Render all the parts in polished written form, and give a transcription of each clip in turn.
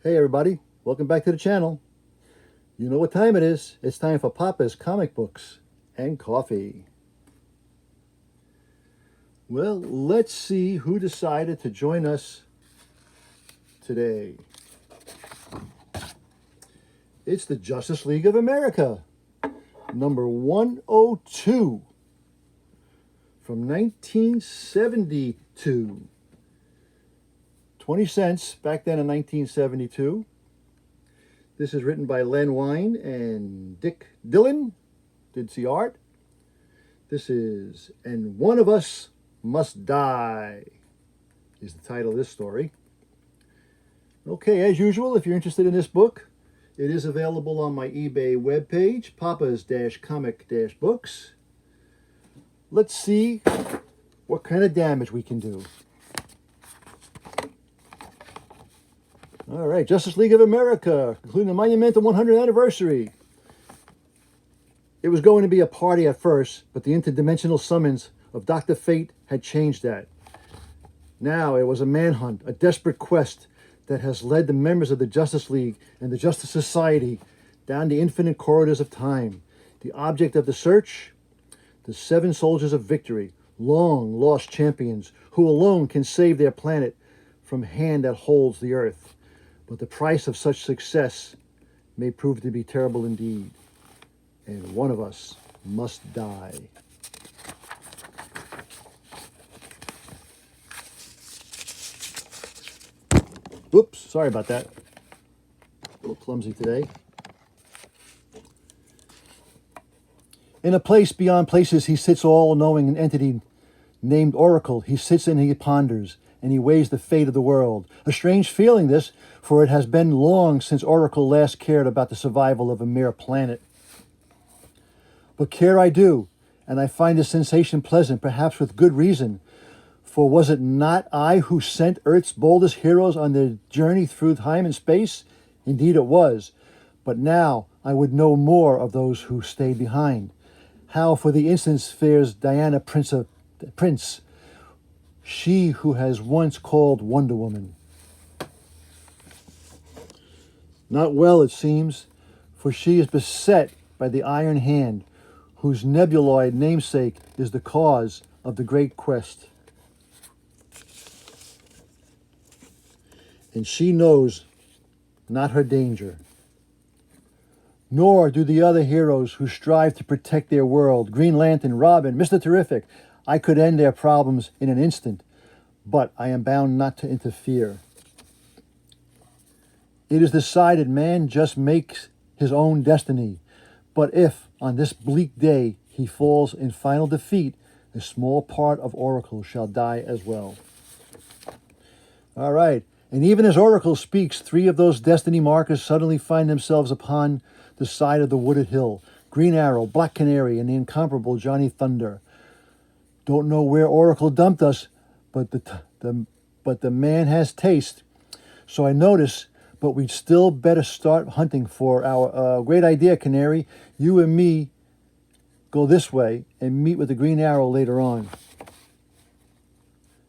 Hey everybody, welcome back to the channel. You know what time it is. It's time for Papa's Comic Books and Coffee. Well, let's see who decided to join us today. It's the Justice League of America, number 102 from 1972. 20 cents back then in 1972. This is written by Len Wein and Dick Dillon. Did see art. This is And One of Us Must Die is the title of this story. Okay, as usual, if you're interested in this book, it is available on my eBay webpage, papas-comic-books. Let's see what kind of damage we can do. All right, Justice League of America, including the monumental 100th anniversary. It was going to be a party at first, but the interdimensional summons of Dr. Fate had changed that. Now it was a manhunt, a desperate quest that has led the members of the Justice League and the Justice Society down the infinite corridors of time. The object of the search? The 7 soldiers of victory, long lost champions who alone can save their planet from hand that holds the earth. But the price of such success may prove to be terrible indeed. And one of us must die. Oops, sorry about that. A little clumsy today. In a place beyond places, he sits all-knowing an entity named Oracle. He sits and he ponders, and he weighs the fate of the world. A strange feeling this, for it has been long since Oracle last cared about the survival of a mere planet. But care I do, and I find the sensation pleasant, perhaps with good reason. For was it not I who sent Earth's boldest heroes on their journey through time and space? Indeed it was. But now I would know more of those who stayed behind. How, for the instance, fares Diana Prince, she who has once called Wonder Woman? Not well, it seems, for she is beset by the Iron Hand, whose nebuloid namesake is the cause of the great quest. And she knows not her danger. Nor do the other heroes who strive to protect their world, Green Lantern, Robin, Mr. Terrific. I could end their problems in an instant, but I am bound not to interfere. It is decided man just makes his own destiny, but if, on this bleak day, he falls in final defeat, a small part of Oracle shall die as well. All right, and even as Oracle speaks, 3 of those destiny markers suddenly find themselves upon the side of the wooded hill. Green Arrow, Black Canary, and the incomparable Johnny Thunder. Don't know where Oracle dumped us, but the man has taste. So I notice, but we'd still better start hunting for our great idea, Canary. You and me go this way and meet with the Green Arrow later on.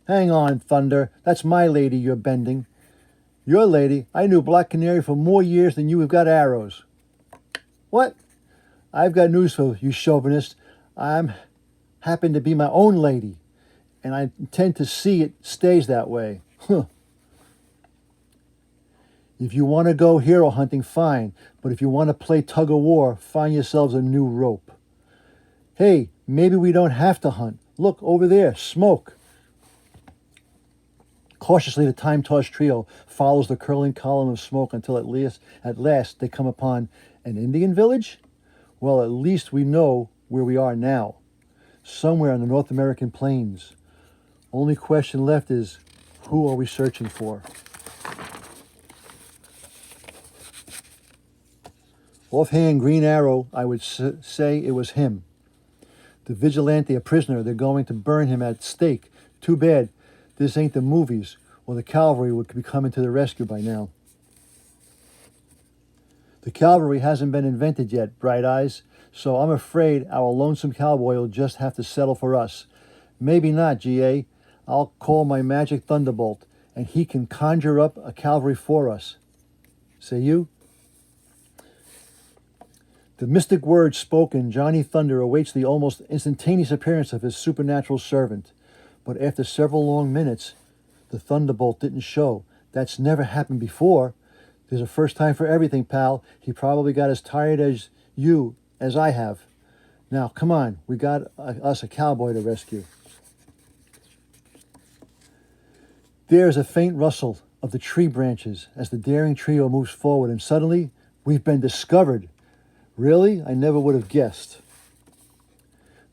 Hang on, Thunder. That's my lady you're bending. Your lady? I knew Black Canary for more years than you have got arrows. What? I've got news for you, chauvinist. I'm happen to be my own lady, and I intend to see it stays that way. Huh. If you want to go hero hunting, fine. But if you want to play tug of war, find yourselves a new rope. Hey, maybe we don't have to hunt. Look, over there, smoke. Cautiously, the time-tossed trio follows the curling column of smoke until at last they come upon an Indian village? Well, at least we know where we are now. Somewhere on the North American plains. Only question left is, who are we searching for? Offhand, Green Arrow, I would say it was him. The vigilante, a prisoner, they're going to burn him at stake. Too bad this ain't the movies, or the cavalry would be coming to the rescue by now. The cavalry hasn't been invented yet, Bright Eyes, so I'm afraid our lonesome cowboy will just have to settle for us. Maybe not, G.A. I'll call my magic thunderbolt, and he can conjure up a cavalry for us. Say you? The mystic words spoken, Johnny Thunder awaits the almost instantaneous appearance of his supernatural servant. But after several long minutes, the thunderbolt didn't show. That's never happened before. There's a first time for everything, pal. He probably got as tired as you, as I have. Now, come on. We got us a cowboy to rescue. There's a faint rustle of the tree branches as the daring trio moves forward, and suddenly, we've been discovered. Really? I never would have guessed.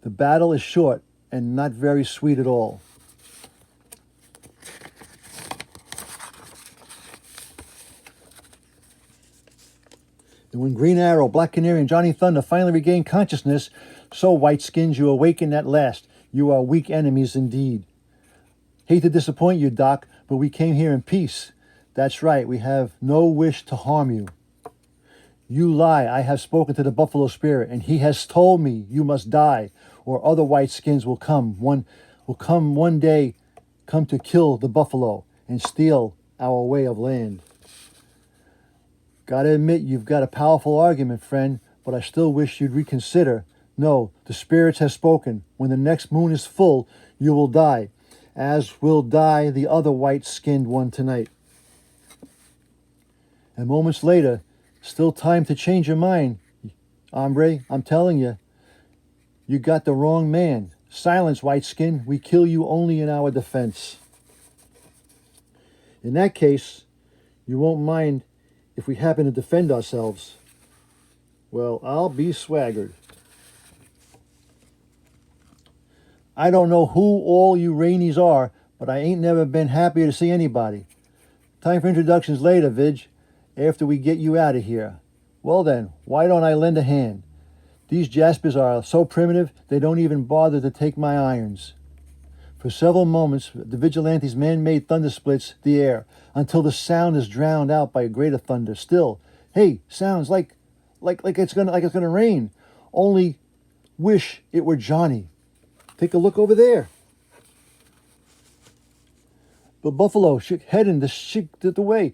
The battle is short and not very sweet at all. And when Green Arrow, Black Canary, and Johnny Thunder finally regain consciousness, so Whiteskins, you awaken at last. You are weak enemies indeed. Hate to disappoint you, Doc, but we came here in peace. That's right, we have no wish to harm you. You lie. I have spoken to the Buffalo Spirit, and he has told me you must die, or other Whiteskins will come. One day, come to kill the buffalo and steal our way of land. Gotta admit, you've got a powerful argument, friend, but I still wish you'd reconsider. No, the spirits have spoken. When the next moon is full, you will die, as will die the other white-skinned one tonight. And moments later, still time to change your mind. Hombre, I'm telling you, you got the wrong man. Silence, Whiteskin. We kill you only in our defense. In that case, you won't mind if we happen to defend ourselves. Well, I'll be swaggered. I don't know who all you Rainies are, but I ain't never been happier to see anybody. Time for introductions later, Vidge, after we get you out of here. Well then, why don't I lend a hand? These Jaspers are so primitive, they don't even bother to take my irons. For several moments, the Vigilantes' man-made thunder splits the air, until the sound is drowned out by a greater thunder. Still, hey, sounds like it's gonna rain. Only wish it were Johnny. Take a look over there. But Buffalo, heading the way.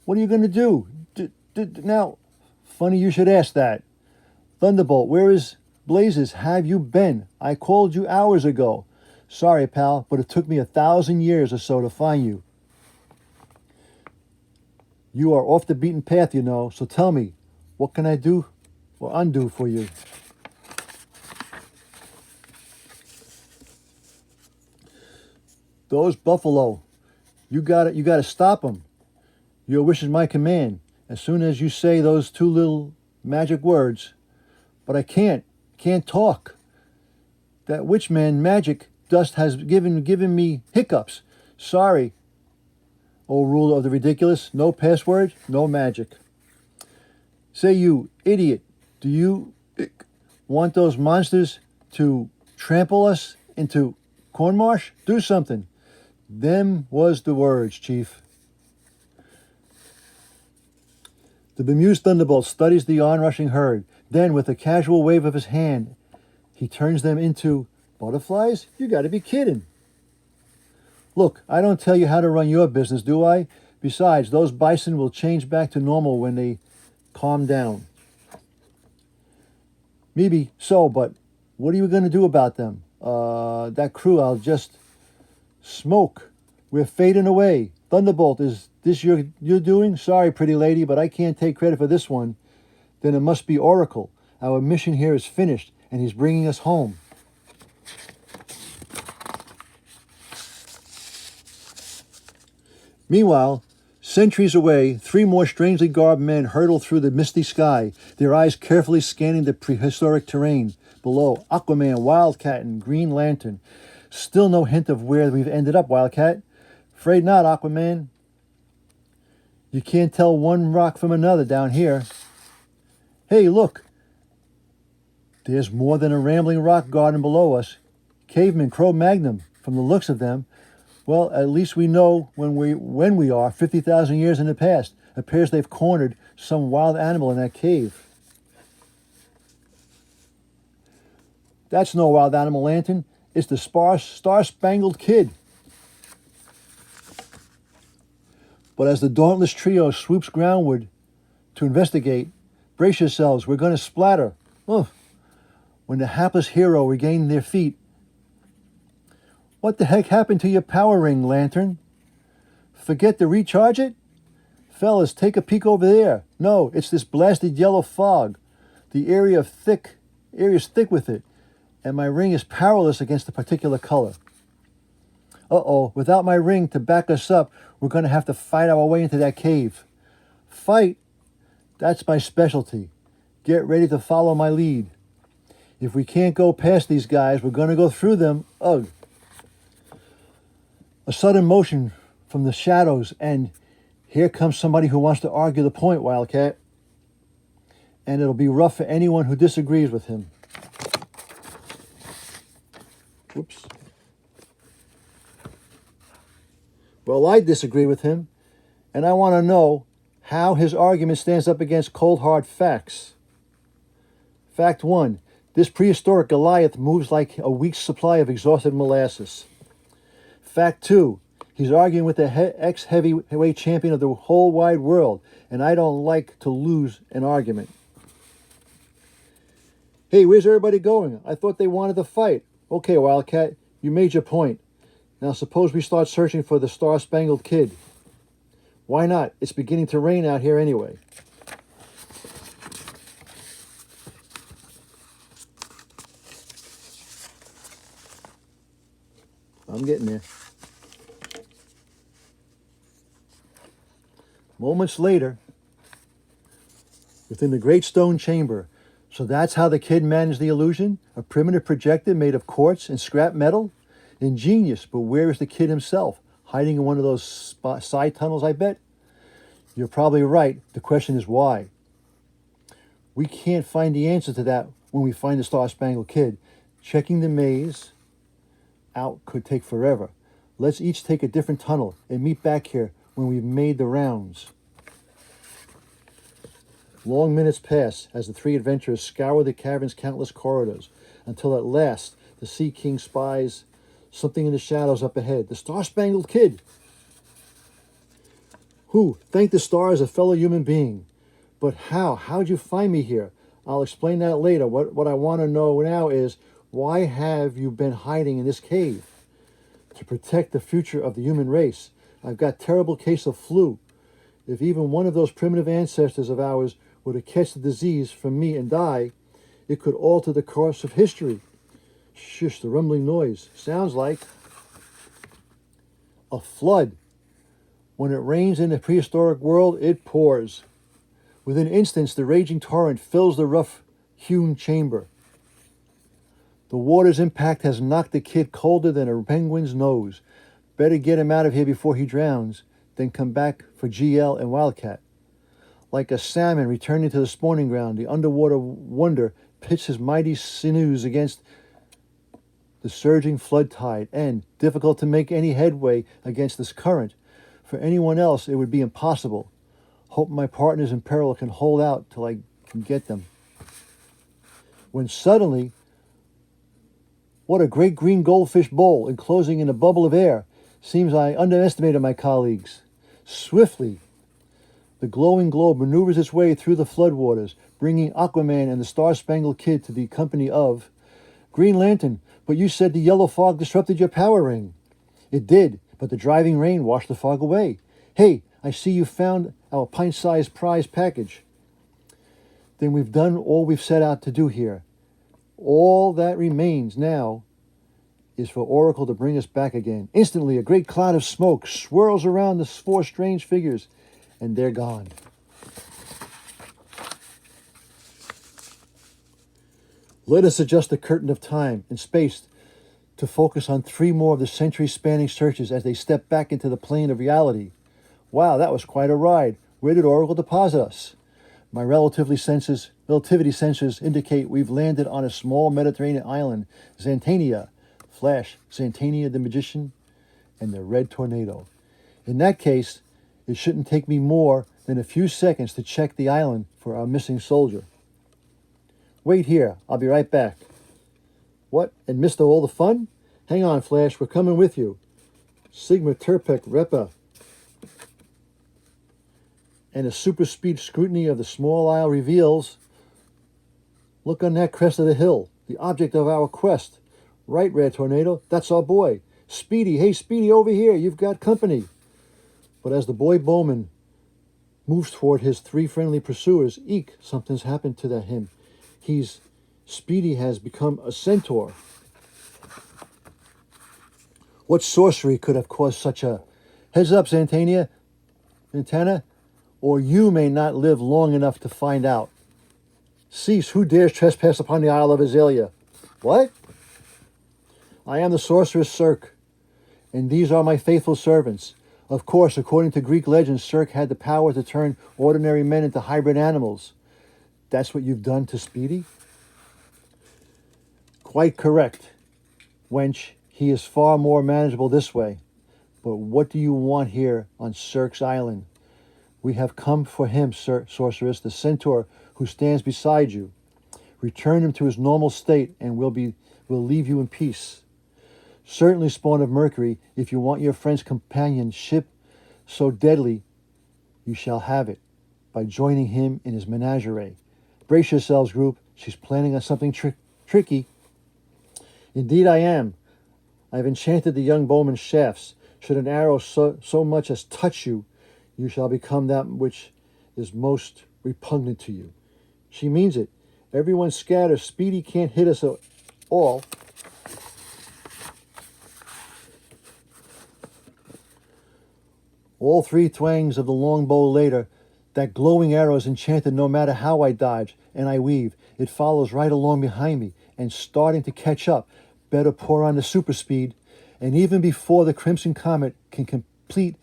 What are you going to do? Now, funny you should ask that. Thunderbolt, where is Blazes have you been? I called you hours ago. Sorry, pal, but it took me 1,000 years or so to find you. You are off the beaten path, you know, so tell me, what can I do or undo for you? Those buffalo, you gotta stop them. Your wish is my command. As soon as you say those two little magic words, but I can't talk. That witch man magic dust has given me hiccups. Sorry, O ruler of the ridiculous. No password, no magic. Say you idiot, do you want those monsters to trample us into Cornmarsh? Do something. Them was the words, Chief. The bemused Thunderbolt studies the onrushing herd. Then, with a casual wave of his hand, he turns them into butterflies? You gotta be kidding. Look, I don't tell you how to run your business, do I? Besides, those bison will change back to normal when they calm down. Maybe so, but what are you going to do about them? That crew, I'll just smoke. We're fading away. Thunderbolt, is this your doing? Sorry, pretty lady, but I can't take credit for this one. Then it must be Oracle. Our mission here is finished, and he's bringing us home. Meanwhile, centuries away, 3 more strangely garbed men hurtle through the misty sky, their eyes carefully scanning the prehistoric terrain below. Aquaman, Wildcat, and Green Lantern. Still no hint of where we've ended up, Wildcat. Afraid not, Aquaman. You can't tell one rock from another down here. Hey, look. There's more than a rambling rock garden below us. Cavemen, Cro-Magnon, from the looks of them. Well, at least we know when we are 50,000 years in the past. Appears they've cornered some wild animal in that cave. That's no wild animal, Lantern. It's the Star-Spangled Kid. But as the dauntless trio swoops groundward, to investigate. Brace yourselves, we're going to splatter. Oh, when the hapless hero regained their feet. What the heck happened to your power ring, Lantern? Forget to recharge it? Fellas, take a peek over there. No, it's this blasted yellow fog. The area's thick with it, and my ring is powerless against a particular color. Uh-oh, without my ring to back us up, we're going to have to fight our way into that cave. Fight? That's my specialty. Get ready to follow my lead. If we can't go past these guys, we're going to go through them. Ugh. A sudden motion from the shadows, and here comes somebody who wants to argue the point, Wildcat. And it'll be rough for anyone who disagrees with him. Whoops. Well, I disagree with him, and I want to know how his argument stands up against cold hard facts. Fact 1. This prehistoric Goliath moves like a week's supply of exhausted molasses. Fact 2. He's arguing with the ex-heavyweight champion of the whole wide world, and I don't like to lose an argument. Hey, where's everybody going? I thought they wanted to fight. Okay, Wildcat, you made your point. Now suppose we start searching for the Star-Spangled Kid. Why not? It's beginning to rain out here anyway. I'm getting there. Moments later, within the great stone chamber. So that's how the kid managed the illusion? A primitive projector made of quartz and scrap metal? Ingenious, but where is the kid himself? Hiding in one of those side tunnels, I bet? You're probably right. The question is why? We can't find the answer to that when we find the Star-Spangled Kid. Checking the maze out could take forever. Let's each take a different tunnel and meet back here when we've made the rounds. Long minutes pass as the three adventurers scour the cavern's countless corridors until at last the Sea King spies something in the shadows up ahead. The Star-Spangled Kid! Who, thank the stars, a fellow human being. But how? How'd you find me here? I'll explain that later. What I want to know now is, why have you been hiding in this cave? To protect the future of the human race. I've got a terrible case of flu. If even one of those primitive ancestors of ours were to catch the disease from me and die, it could alter the course of history. Shush, the rumbling noise. Sounds like a flood. When it rains in the prehistoric world, it pours. Within instants, the raging torrent fills the rough-hewn chamber. The water's impact has knocked the kid colder than a penguin's nose. Better get him out of here before he drowns, then come back for GL and Wildcat. Like a salmon returning to the spawning ground, the underwater wonder pits his mighty sinews against the surging flood tide, and difficult to make any headway against this current. For anyone else, it would be impossible. Hope my partners in peril can hold out till I can get them. When suddenly, what a great green goldfish bowl enclosing in a bubble of air. Seems I underestimated my colleagues. Swiftly, the glowing globe maneuvers its way through the floodwaters, bringing Aquaman and the Star-Spangled Kid to the company of Green Lantern. But you said the yellow fog disrupted your power ring. It did, but the driving rain washed the fog away. Hey, I see you found our pint-sized prize package. Then we've done all we've set out to do here. All that remains now is for Oracle to bring us back again. Instantly, a great cloud of smoke swirls around the four strange figures, and they're gone. Let us adjust the curtain of time and space to focus on three more of the century-spanning searches as they step back into the plane of reality. Wow, that was quite a ride. Where did Oracle deposit us? My relativity sensors indicate we've landed on a small Mediterranean island, Zantania. Flash, Zantania the Magician, and the Red Tornado. In that case, it shouldn't take me more than a few seconds to check the island for our missing soldier. Wait here, I'll be right back. What, and missed all the fun? Hang on, Flash, we're coming with you. Sigma Terpek Repa. and a super speed scrutiny of the small isle reveals, look on that crest of the hill, the object of our quest. Right, Red Tornado, that's our boy. Speedy, hey Speedy, over here, you've got company. But as the boy Bowman moves toward his three friendly pursuers, eek, something's happened to him. Speedy has become a centaur. What sorcery could have caused such a... Heads up, Santana, or you may not live long enough to find out. Cease, who dares trespass upon the Isle of Azalea? What? I am the sorceress Circe, and these are my faithful servants. Of course, according to Greek legends, Circe had the power to turn ordinary men into hybrid animals. That's what you've done to Speedy? Quite correct, wench. He is far more manageable this way. But what do you want here on Circe Island? We have come for him, sorceress, the centaur who stands beside you. Return him to his normal state, and we'll leave you in peace. Certainly, spawn of Mercury, if you want your friend's companionship so deadly, you shall have it by joining him in his menagerie. Brace yourselves, group. She's planning on something tricky. Indeed, I am. I've enchanted the young bowman's shafts. Should an arrow so much as touch you, you shall become that which is most repugnant to you. She means it. Everyone scatters. Speedy can't hit us all. All three twangs of the longbow later, that glowing arrow is enchanted no matter how I dodge and I weave. It follows right along behind me and starting to catch up. Better pour on the super speed. And even before the Crimson Comet can complete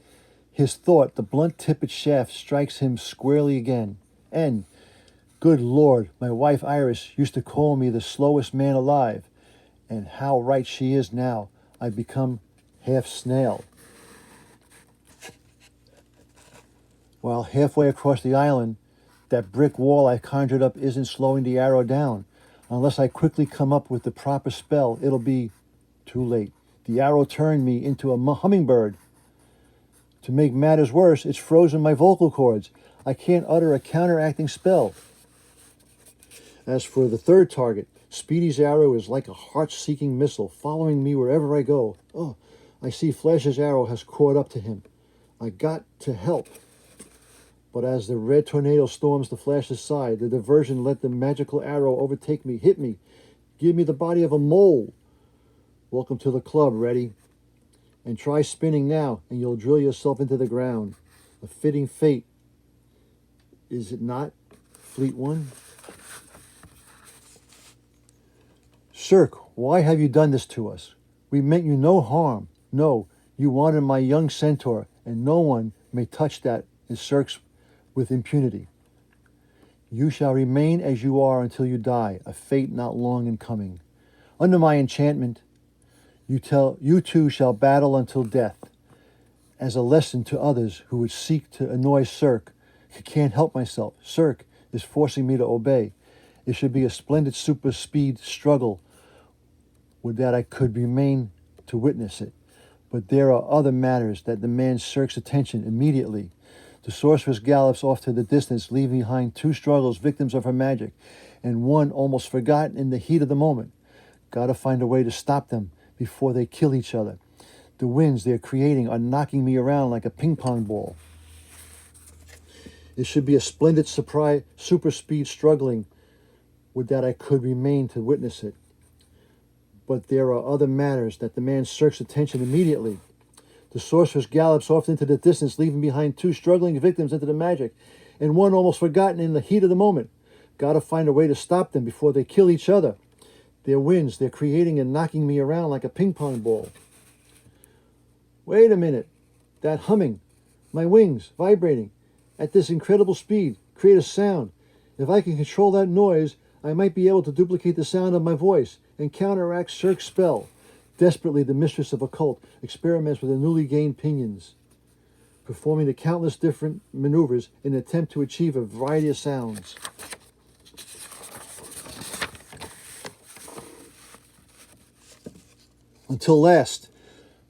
his thought, the blunt-tipped shaft strikes him squarely again. And, good Lord, my wife Iris used to call me the slowest man alive. And how right she is now. I've become half snail. While halfway across the island, that brick wall I conjured up isn't slowing the arrow down. Unless I quickly come up with the proper spell, it'll be too late. The arrow turned me into a hummingbird. To make matters worse, it's frozen my vocal cords. I can't utter a counteracting spell. As for the third target, Speedy's arrow is like a heart-seeking missile, following me wherever I go. Oh, I see Flash's arrow has caught up to him. I got to help. But as the red tornado storms the Flash's side, the diversion let the magical arrow overtake me, hit me, give me the body of a mole. Welcome to the club, Reddy. And try spinning now, and you'll drill yourself into the ground. A fitting fate, is it not, Fleet One? Circe, why have you done this to us? We meant you no harm. No, you wanted my young centaur, and no one may touch that, is Circe with impunity. You shall remain as you are until you die, a fate not long in coming. Under my enchantment, you two shall battle until death. As a lesson to others who would seek to annoy Circe, I can't help myself. Circe is forcing me to obey. It should be a splendid super speed struggle. Would that I could remain to witness it. But there are other matters that demand Circe's attention immediately. The sorceress gallops off to the distance, leaving behind two struggles, victims of her magic, and one almost forgotten in the heat of the moment. Gotta find a way to stop them before they kill each other. The winds they're creating are knocking me around like a ping pong ball. It should be a splendid surprise, super speed struggling. Would that I could remain to witness it. But there are other matters that demand Circe's attention immediately. The sorceress gallops off into the distance, leaving behind two struggling victims into the magic, and one almost forgotten in the heat of the moment. Gotta find a way to stop them before they kill each other. Their winds, they're creating and knocking me around like a ping pong ball. Wait a minute. That humming. My wings vibrating at this incredible speed create a sound. If I can control that noise, I might be able to duplicate the sound of my voice and counteract Circe's spell. Desperately, the mistress of occult experiments with the newly gained pinions, performing the countless different maneuvers in an attempt to achieve a variety of sounds. Until last,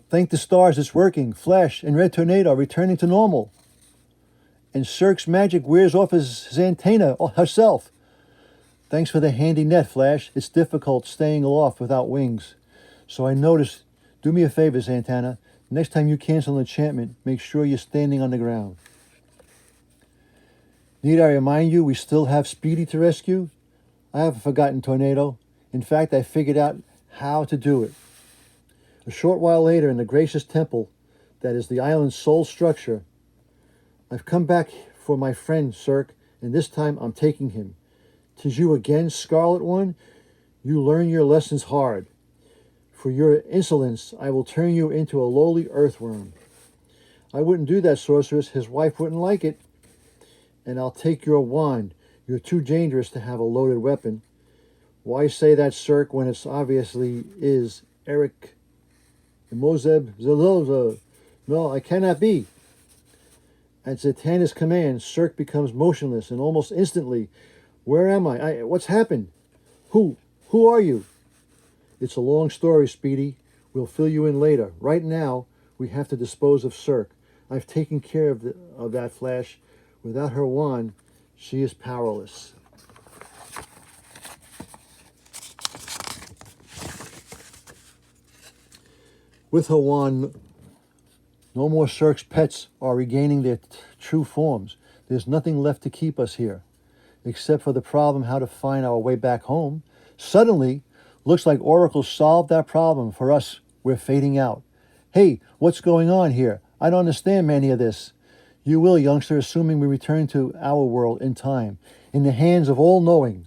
thank the stars it's working. Flash and Red Tornado are returning to normal. and Cirque's magic wears off his antenna herself. Thanks for the handy net, Flash. It's difficult staying aloft without wings. So I noticed, do me a favor, Zatanna. Next time you cancel an enchantment, make sure you're standing on the ground. Need I remind you we still have Speedy to rescue? I haven't forgotten, Tornado. In fact, I figured out how to do it. A short while later, in the gracious temple that is the island's sole structure, I've come back for my friend, Cirque, and this time I'm taking him. 'Tis you again, Scarlet One? You learn your lessons hard. For your insolence, I will turn you into a lowly earthworm. I wouldn't do that, sorceress. His wife wouldn't like it. And I'll take your wand. You're too dangerous to have a loaded weapon. Why say that, Cirque, when it's obviously is Eric Mozeb Zeloza? No, I cannot be. At Zatanna's command, Cirque becomes motionless, and almost instantly, where am I? What's happened? Who are you? It's a long story, Speedy. We'll fill you in later. Right now, we have to dispose of Cirque. I've taken care of that, Flash. Without her wand, she is powerless. With her wand, no more Cirque's pets are regaining their true forms. There's nothing left to keep us here, except for the problem how to find our way back home. Suddenly, looks like Oracle solved that problem for us. We're fading out. Hey, what's going on here? I don't understand any of this. You will, youngster, assuming we return to our world in time. In the hands of all-knowing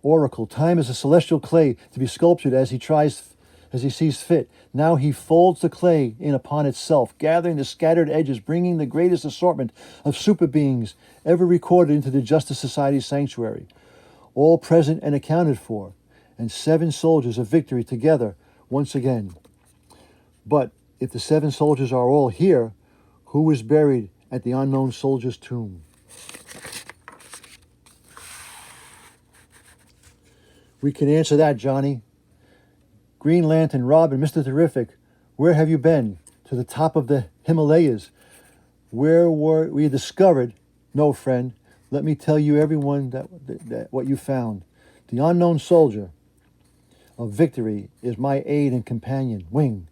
Oracle, time is a celestial clay to be sculptured as he sees fit. Now he folds the clay in upon itself, gathering the scattered edges, bringing the greatest assortment of super beings ever recorded into the Justice Society's sanctuary. All present and accounted for, and 7 soldiers of victory together once again. But if the 7 soldiers are all here, who is buried at the unknown soldier's tomb? We can answer that, Johnny. Green Lantern, Robin, Mr. Terrific, where have you been? To the top of the Himalayas. Where were we discovered? No, friend. Let me tell you, everyone, that what you found. The unknown soldier of victory is my aide and companion, Wing.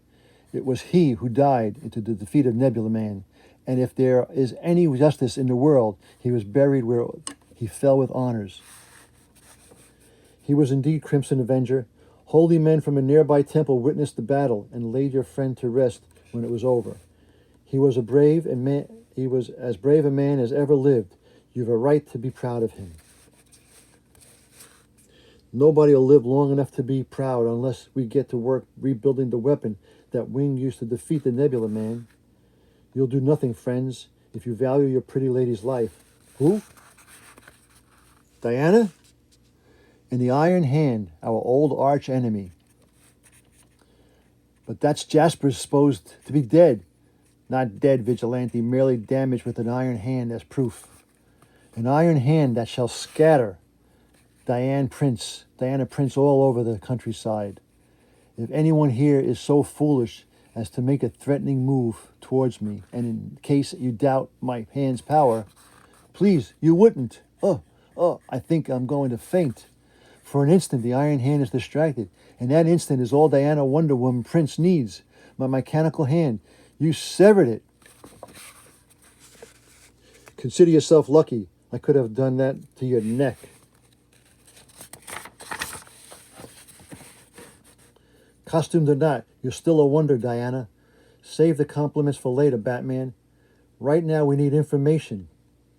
It was he who died into the defeat of Nebula Man. And if there is any justice in the world, he was buried where he fell with honors. He was indeed Crimson Avenger. Holy men from a nearby temple witnessed the battle and laid your friend to rest when it was over. He was as brave a man as ever lived. You've a right to be proud of him. Nobody will live long enough to be proud unless we get to work rebuilding the weapon that Wing used to defeat the Nebula Man. You'll do nothing, friends, if you value your pretty lady's life. Who? Diana? And the Iron Hand, our old arch enemy. But that's Jasper's supposed to be dead. Not dead, Vigilante, merely damaged with an iron hand as proof. An iron hand that shall scatter Diana Prince all over the countryside. If anyone here is so foolish as to make a threatening move towards me, and in case you doubt my hand's power, please, you wouldn't. I think I'm going to faint. For an instant, the Iron Hand is distracted, and that instant is all Diana Wonder Woman Prince needs. My mechanical hand. You severed it. Consider yourself lucky. I could have done that to your neck. Costumed or not, you're still a wonder, Diana. Save the compliments for later, Batman. Right now we need information.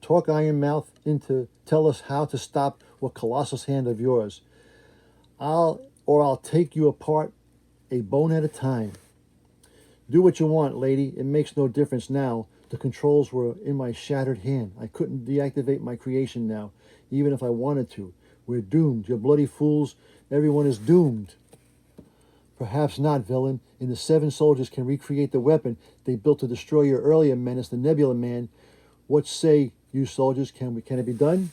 Talk Ironmouth into tell us how to stop what Colossus hand of yours. I'll take you apart a bone at a time. Do what you want, lady. It makes no difference now. The controls were in my shattered hand. I couldn't deactivate my creation now, even if I wanted to. We're doomed. You bloody fools. Everyone is doomed. Perhaps not, villain. And the 7 soldiers can recreate the weapon they built to destroy your earlier menace, the Nebula Man. What say you soldiers? Can it be done?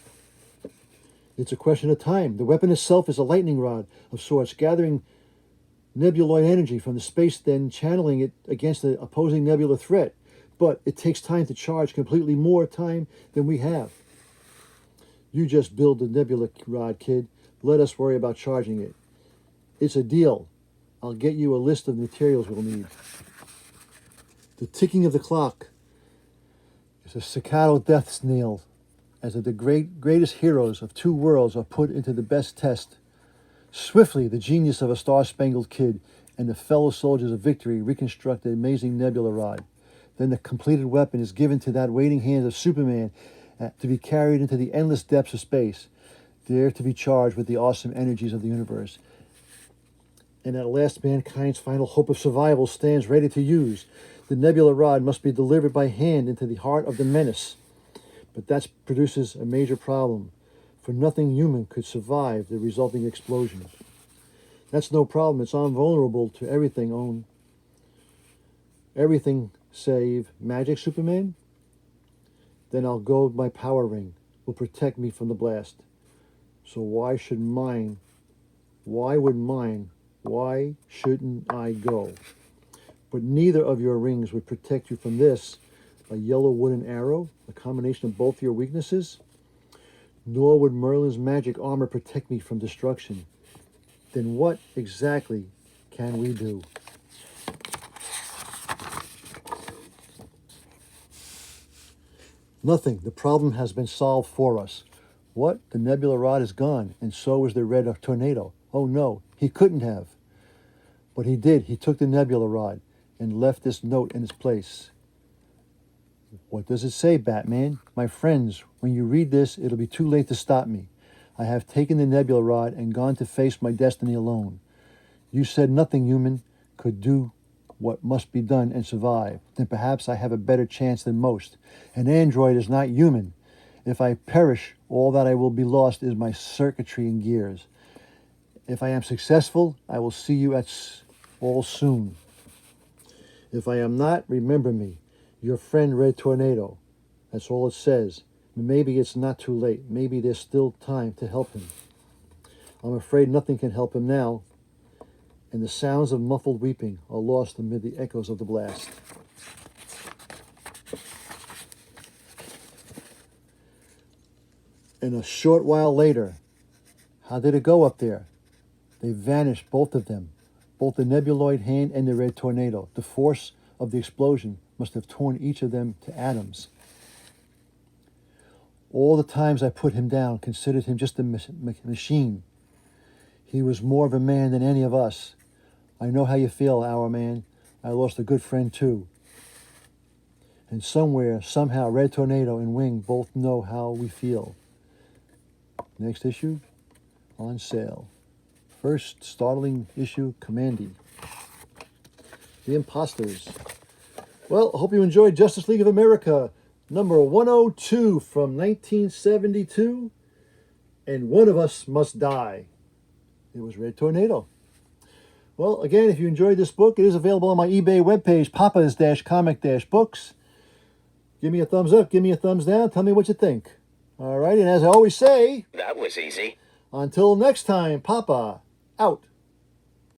It's a question of time. The weapon itself is a lightning rod of sorts, gathering nebuloid energy from the space, then channeling it against the opposing nebula threat. But it takes time to charge, completely more time than we have. You just build the nebula rod, kid. Let us worry about charging it. It's a deal. I'll get you a list of materials we'll need. The ticking of the clock is a staccato death knell as the greatest heroes of two worlds are put into the best test. Swiftly, the genius of a star-spangled kid and the fellow soldiers of victory reconstruct the amazing nebula rod. Then the completed weapon is given to that waiting hand of Superman to be carried into the endless depths of space, there to be charged with the awesome energies of the universe. And at last, mankind's final hope of survival stands ready to use. The nebula rod must be delivered by hand into the heart of the menace. But that produces a major problem, for nothing human could survive the resulting explosion. That's no problem. It's invulnerable to everything everything save magic, Superman. Then I'll go with my power ring. Will protect me from the blast. So why shouldn't I go? But neither of your rings would protect you from this, a yellow wooden arrow, a combination of both your weaknesses. Nor would Merlin's magic armor protect me from destruction. Then what exactly can we do? Nothing. The problem has been solved for us. What? The nebula rod is gone, and so is the red tornado. Oh no, he couldn't have. But he did. He took the nebula rod and left this note in its place. What does it say, Batman? My friends, when you read this, it'll be too late to stop me. I have taken the nebula rod and gone to face my destiny alone. You said nothing human could do what must be done and survive. Then perhaps I have a better chance than most. An android is not human. If I perish, all that I will be lost is my circuitry and gears. If I am successful, I will see you all soon. If I am not, remember me, your friend Red Tornado. That's all it says. Maybe it's not too late. Maybe there's still time to help him. I'm afraid nothing can help him now, and the sounds of muffled weeping are lost amid the echoes of the blast. And a short while later, how did it go up there? They vanished, both of them, both the nebuloid hand and the red tornado. The force of the explosion must have torn each of them to atoms. All the times I put him down, considered him just a machine. He was more of a man than any of us. I know how you feel, our man. I lost a good friend too. And somewhere, somehow, Red Tornado and Wing both know how we feel. Next issue, on sale. First startling issue, Commandy. The Imposters. Well, I hope you enjoyed Justice League of America, number 102 from 1972. And one of us must die. It was Red Tornado. Well, again, if you enjoyed this book, it is available on my eBay webpage, papas-comic-books. Give me a thumbs up, give me a thumbs down, tell me what you think. All right, and as I always say... That was easy. Until next time, Papa, out.